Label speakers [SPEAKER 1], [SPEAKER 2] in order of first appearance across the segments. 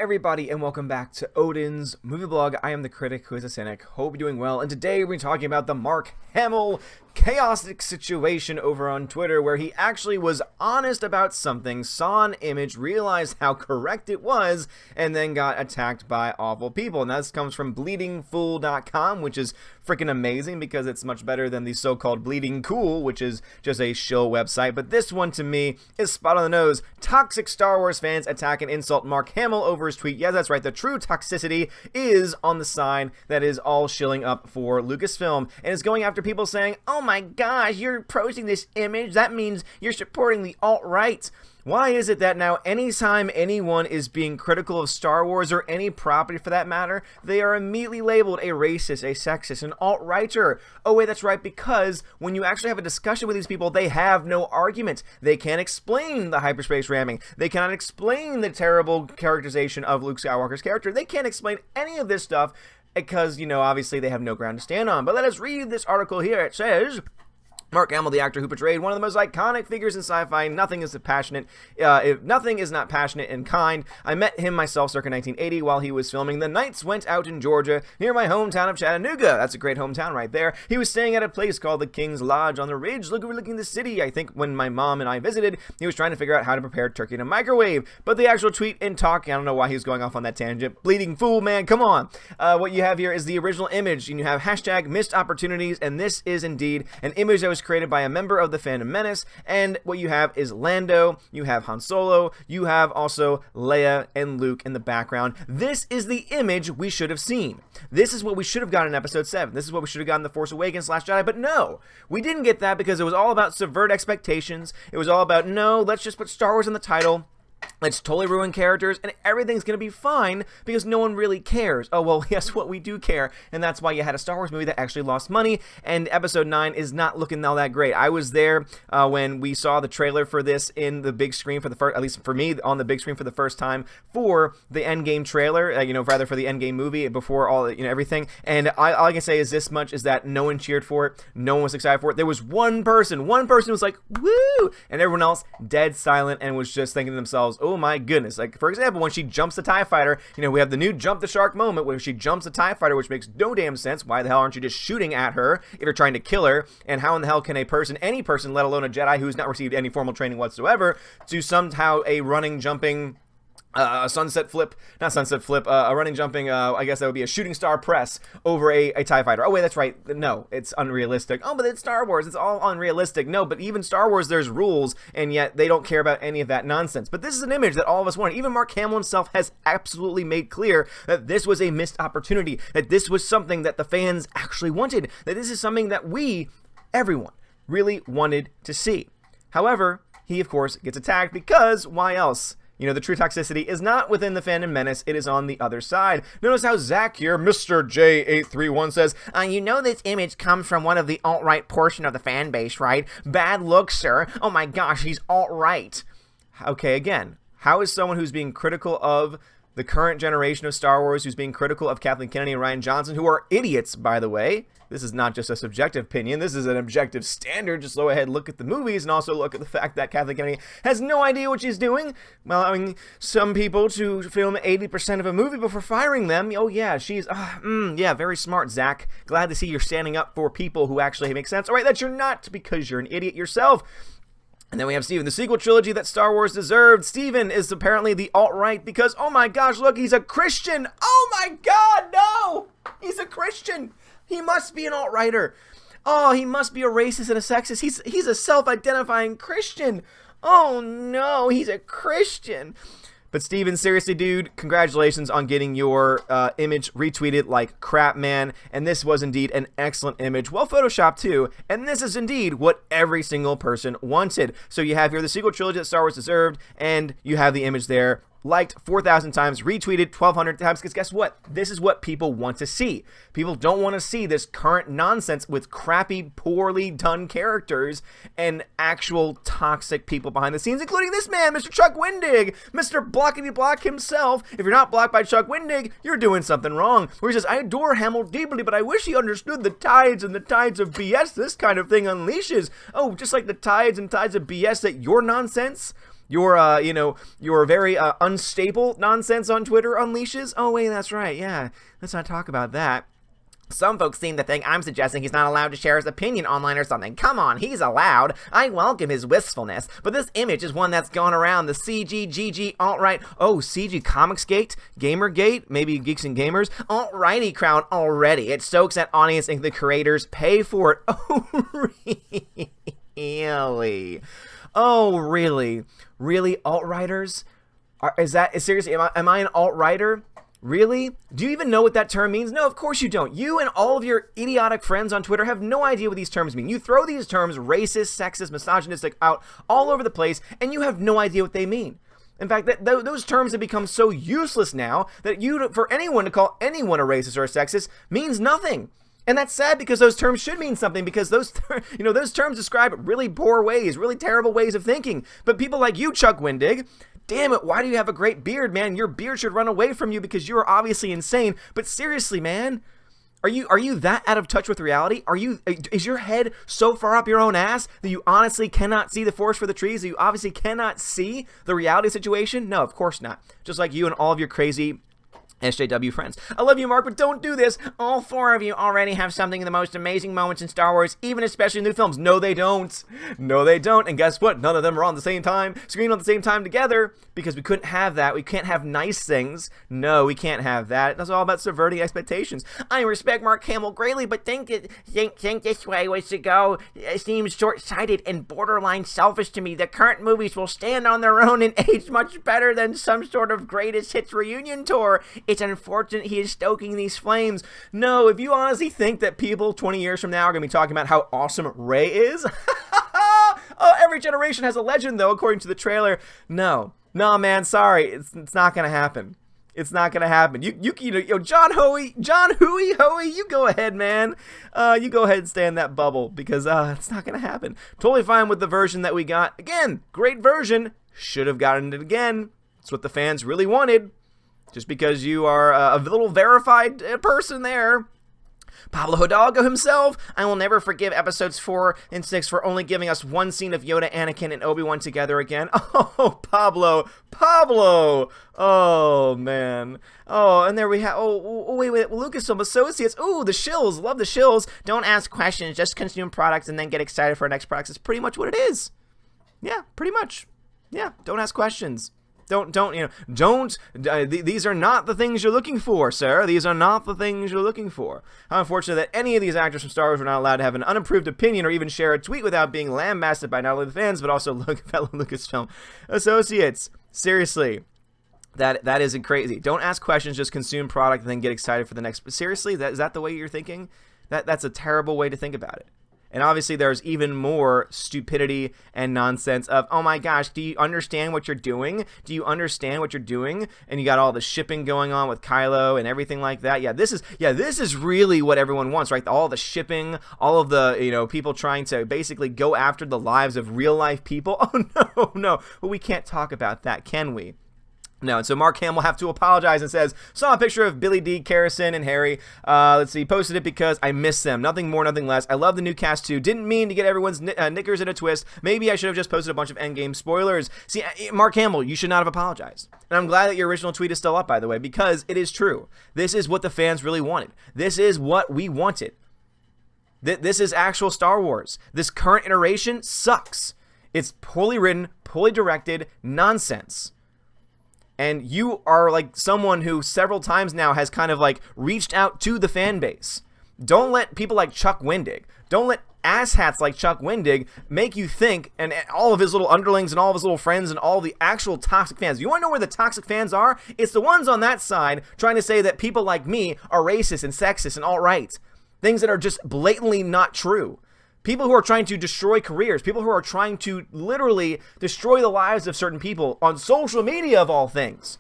[SPEAKER 1] everybody, and welcome back to Odin's movie blog. I am the critic who is a cynic. Hope you're doing well, and today we're talking about the Mark Hamill chaotic situation over on Twitter, where he actually was honest about something, saw an image, realized how correct it was, and then got attacked by awful people. And this comes from bleedingfool.com, which is freaking amazing because it's much better than the so-called Bleeding Cool, which is just a shill website. But this one, to me, is spot on the nose. Toxic Star Wars fans attack and insult Mark Hamill over his tweet. Yeah, that's right. The true toxicity is on the side that is all shilling up for Lucasfilm, and is going after people saying, "Oh my gosh, you're posting this image. That means you're supporting the alt-right." Why is it that now anytime anyone is being critical of Star Wars or any property for that matter, they are immediately labeled a racist, a sexist, an alt-righter? Oh wait, that's right, because when you actually have a discussion with these people, they have no argument. They can't explain the hyperspace ramming. They cannot explain the terrible characterization of Luke Skywalker's character. They can't explain any of this stuff because, you know, obviously they have no ground to stand on. But let us read this article here. It says, Mark Hamill, the actor who portrayed one of the most iconic figures in sci-fi, nothing is not passionate and kind. I met him myself circa 1980 while he was filming The Nights Went Out in Georgia, near my hometown of Chattanooga. That's a great hometown right there. He was staying at a place called the King's Lodge on the ridge, overlooking the city. I think when my mom and I visited, he was trying to figure out how to prepare turkey in a microwave. But the actual tweet and talk, I don't know why he was going off on that tangent. Bleeding fool, man, come on. What you have here is the original image, and you have hashtag missed opportunities, and this is indeed an image that was created by a member of the Phantom Menace. And what you have is Lando, you have Han Solo, you have also Leia and Luke in the background. This is the image we should have seen. This is what we should have gotten in Episode 7. This is what we should have gotten in The Force Awakens / Jedi, but no, we didn't get that because it was all about subvert expectations. It was all about, no, let's just put Star Wars in the title. Let's totally ruin characters, and everything's going to be fine because no one really cares. Oh, well, guess what? We do care, and that's why you had a Star Wars movie that actually lost money, and Episode 9 is not looking all that great. I was there when we saw the trailer for this in the big screen for the first, at least for me, on the big screen for the first time for the Endgame trailer, rather for the Endgame movie before all, everything, and all I can say is this much, is that no one cheered for it, no one was excited for it. There was one person was like, woo, and everyone else dead silent and was just thinking to themselves, oh my goodness. Like, for example, when she jumps the TIE Fighter, we have the new jump the shark moment where she jumps the TIE Fighter, which makes no damn sense. Why the hell aren't you just shooting at her if you're trying to kill her? And how in the hell can any person, let alone a Jedi who's not received any formal training whatsoever, do somehow a running, jumping, a running, jumping, I guess that would be a shooting star press over a TIE Fighter. Oh, wait, that's right. No, it's unrealistic. Oh, but it's Star Wars. It's all unrealistic. No, but even Star Wars, there's rules, and yet they don't care about any of that nonsense. But this is an image that all of us wanted. Even Mark Hamill himself has absolutely made clear that this was a missed opportunity, that this was something that the fans actually wanted, that this is something that everyone, really wanted to see. However, he, of course, gets attacked because why else? The true toxicity is not within the Phantom Menace, it is on the other side. Notice how Zach here, Mr. J831, says, this image comes from one of the alt-right portion of the fan base, right? Bad look, sir. Oh my gosh, he's alt-right. Okay, again, how is someone who's being critical of the current generation of Star Wars, who's being critical of Kathleen Kennedy and Rian Johnson, who are idiots, by the way? This is not just a subjective opinion. This is an objective standard. Just go ahead, look at the movies, and also look at the fact that Kathleen Kennedy has no idea what she's doing, allowing some people to film 80% of a movie before firing them. Oh, yeah, she's, very smart, Zach. Glad to see you're standing up for people who actually make sense. All right, that you're not, because you're an idiot yourself. And then we have Steven, the sequel trilogy that Star Wars deserved. Steven is apparently the alt-right because, oh my gosh, look, he's a Christian. Oh my God, no! He's a Christian. He must be an alt-righter. Oh, he must be a racist and a sexist. He's a self-identifying Christian. Oh no, he's a Christian. But Steven, seriously, dude, congratulations on getting your image retweeted like crap, man. And this was indeed an excellent image. Well photoshopped, too. And this is indeed what every single person wanted. So you have here the sequel trilogy that Star Wars deserved, and you have the image there. Liked 4,000 times, retweeted 1,200 times, because guess what? This is what people want to see. People don't want to see this current nonsense with crappy, poorly done characters and actual toxic people behind the scenes, including this man, Mr. Chuck Wendig, Mr. Blockety Block himself. If you're not blocked by Chuck Wendig, you're doing something wrong. Where he says, I adore Hamill deeply, but I wish he understood the tides and the tides of BS this kind of thing unleashes. Oh, just like the tides and tides of BS that your nonsense your very unstable nonsense on Twitter unleashes? Oh, wait, that's right. Yeah, let's not talk about that. Some folks seem to think I'm suggesting he's not allowed to share his opinion online or something. Come on, he's allowed. I welcome his wistfulness. But this image is one that's gone around the CG, alt-right, CG Comicsgate, Gamergate, maybe Geeks and Gamers, alt-righty crowd already. It stokes that audience and the creators pay for it. Oh, really? Oh, really? Really, alt-righters? Seriously, am I an alt-righter? Really? Do you even know what that term means? No, of course you don't. You and all of your idiotic friends on Twitter have no idea what these terms mean. You throw these terms, racist, sexist, misogynistic, out all over the place, and you have no idea what they mean. In fact, those terms have become so useless now that for anyone to call anyone a racist or a sexist means nothing. And that's sad because those terms should mean something, because those terms describe really poor ways, really terrible ways of thinking. But people like you, Chuck Wendig, damn it, why do you have a great beard, man? Your beard should run away from you because you are obviously insane. But seriously, man, are you that out of touch with reality? Is your head so far up your own ass that you honestly cannot see the forest for the trees? That you obviously cannot see the reality situation? No, of course not. Just like you and all of your crazy SJW friends. I love you, Mark, but don't do this. All four of you already have something of the most amazing moments in Star Wars, even especially new films. No, they don't. No, they don't. And guess what? None of them are on the same time, screened on the same time together, because we couldn't have that. We can't have nice things. No, we can't have that. That's all about subverting expectations. I respect Mark Hamill greatly, but think this way was to go. It seems short-sighted and borderline selfish to me. The current movies will stand on their own and age much better than some sort of greatest hits reunion tour. It's unfortunate he is stoking these flames. No, if you honestly think that people 20 years from now are going to be talking about how awesome Rey is, every generation has a legend, though, according to the trailer. No, man, sorry, it's not going to happen. It's not going to happen. John Hoey, you go ahead, man. You go ahead and stay in that bubble, because it's not going to happen. Totally fine with the version that we got. Again, great version. Should have gotten it again. It's what the fans really wanted. Just because you are a little verified person there. Pablo Hidalgo himself. I will never forgive episodes 4 and 6 for only giving us one scene of Yoda, Anakin, and Obi-Wan together again. Oh, Pablo. Oh, man. Oh, and there we have, wait, Lucasfilm Associates. Ooh, the shills. Love the shills. Don't ask questions. Just consume products and then get excited for our next products. It's pretty much what it is. Yeah, pretty much. Yeah, don't ask questions. These are not the things you're looking for, sir. These are not the things you're looking for. How unfortunate that any of these actors from Star Wars were not allowed to have an unapproved opinion or even share a tweet without being lambasted by not only the fans, but also fellow Lucasfilm associates. Seriously. That isn't crazy. Don't ask questions, just consume product and then get excited for the next. Seriously, is that the way you're thinking? That's a terrible way to think about it. And obviously there's even more stupidity and nonsense of, oh my gosh, do you understand what you're doing? Do you understand what you're doing? And you got all the shipping going on with Kylo and everything like that. This is really what everyone wants, right? All the shipping, all of the, people trying to basically go after the lives of real life people. Oh no. Well, we can't talk about that, can we? No, and so Mark Hamill will have to apologize and says, saw a picture of Billy D, Karrison, and Harry. Let's see, posted it because I miss them. Nothing more, nothing less. I love the new cast too. Didn't mean to get everyone's knickers in a twist. Maybe I should have just posted a bunch of Endgame spoilers. See, Mark Hamill, you should not have apologized. And I'm glad that your original tweet is still up, by the way, because it is true. This is what the fans really wanted. This is what we wanted. This is actual Star Wars. This current iteration sucks. It's poorly written, poorly directed, nonsense. And you are like someone who several times now has kind of like reached out to the fan base. Don't let people like Chuck Wendig, don't let asshats like Chuck Wendig make you think, and all of his little underlings and all of his little friends and all the actual toxic fans. You want to know where the toxic fans are? It's the ones on that side trying to say that people like me are racist and sexist and alt-right. Things that are just blatantly not true. People who are trying to destroy careers, people who are trying to literally destroy the lives of certain people on social media of all things.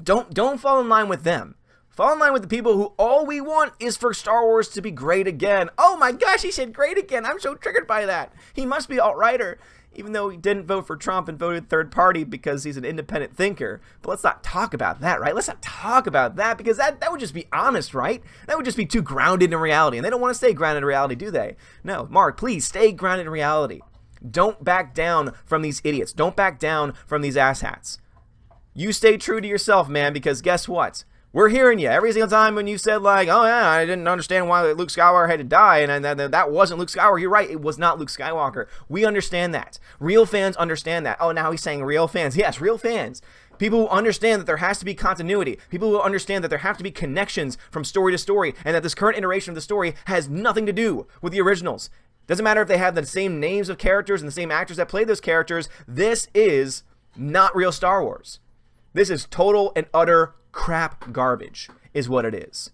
[SPEAKER 1] Don't fall in line with them. Fall in line with the people who all we want is for Star Wars to be great again. Oh my gosh, he said great again. I'm so triggered by that. He must be alt-righter, even though he didn't vote for Trump and voted third party because he's an independent thinker. But let's not talk about that, right? Let's not talk about that, because that would just be honest, right? That would just be too grounded in reality. And they don't want to stay grounded in reality, do they? No, Mark, please stay grounded in reality. Don't back down from these idiots. Don't back down from these asshats. You stay true to yourself, man, because guess what? We're hearing you every single time when you said, like, oh, yeah, I didn't understand why Luke Skywalker had to die, and that wasn't Luke Skywalker. You're right, it was not Luke Skywalker. We understand that. Real fans understand that. Oh, now he's saying real fans. Yes, real fans. People who understand that there has to be continuity. People who understand that there have to be connections from story to story, and that this current iteration of the story has nothing to do with the originals. Doesn't matter if they have the same names of characters and the same actors that play those characters. This is not real Star Wars. This is total and utter crap garbage is what it is.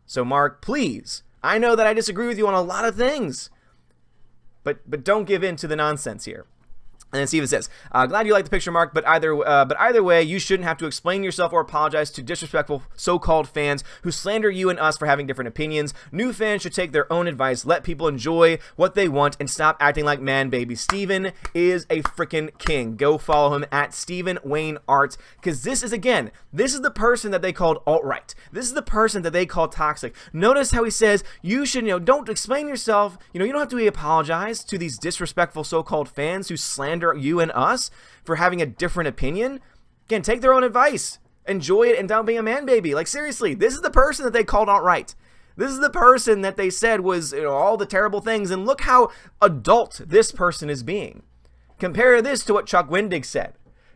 [SPEAKER 1] So Mark, please, I know that I disagree with you on a lot of things, but don't give in to the nonsense here. And then Steven says, glad you like the picture, Mark, but either way, you shouldn't have to explain yourself or apologize to disrespectful so-called fans who slander you and us for having different opinions. New fans should take their own advice, let people enjoy what they want, and stop acting like man babies. Steven is a freaking king. Go follow him at Stephen Wayne Art, because this is the person that they called alt-right. This is the person that they call toxic. Notice how he says, you should, don't explain yourself. You don't have to apologize to these disrespectful so-called fans who slander you and us for having a different opinion. Again, take their own advice, enjoy it, and don't be a man baby. Like, seriously, this is the person that they called alt-right. This is the person that they said was all the terrible things, and look how adult this person is being. Compare this to what Chuck Wendig said.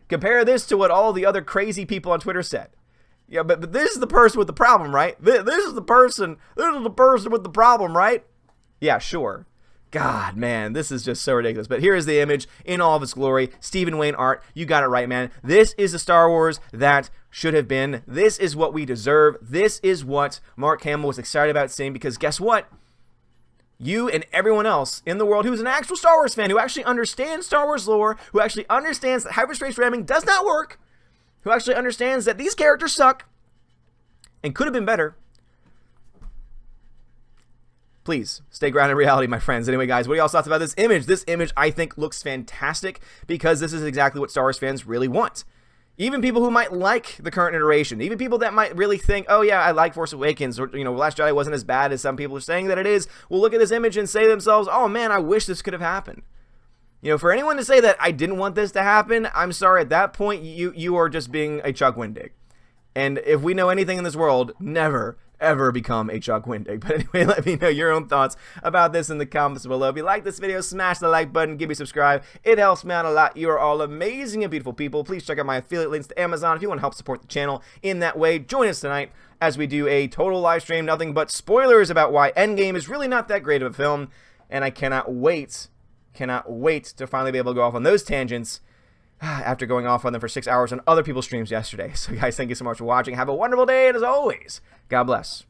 [SPEAKER 1] Compare this to what all the other crazy people on Twitter said. Yeah, but this is the person with the problem, right? This is the person with the problem, right? Yeah, sure. God, man, this is just so ridiculous. But here is the image in all of its glory. Stephen Wayne Art, you got it right, man. This is the Star Wars that should have been. This is what we deserve. This is what Mark Hamill was excited about seeing, because guess what? You and everyone else in the world who's an actual Star Wars fan, who actually understands Star Wars lore, who actually understands that hyperspace ramming does not work, who actually understands that these characters suck and could have been better, please stay grounded in reality, my friends. Anyway, guys, what are y'all's thoughts about this image? This image, I think, looks fantastic, because this is exactly what Star Wars fans really want. Even people who might like the current iteration, even people that might really think, oh yeah, I like Force Awakens, or Last Jedi wasn't as bad as some people are saying that it is, will look at this image and say to themselves, oh man, I wish this could have happened. For anyone to say that I didn't want this to happen, I'm sorry, at that point, you are just being a Chuck Wendig. And if we know anything in this world, never, ever become a Chuck Wendig. But anyway, let me know your own thoughts about this in the comments below. If you like this video, smash the like button, give me a subscribe. It helps me out a lot. You are all amazing and beautiful people. Please check out my affiliate links to Amazon if you want to help support the channel in that way. Join us tonight as we do a total live stream, nothing but spoilers about why Endgame is really not that great of a film. And I cannot wait to finally be able to go off on those tangents after going off on them for 6 hours on other people's streams yesterday. So guys, thank you so much for watching. Have a wonderful day, and as always, God bless.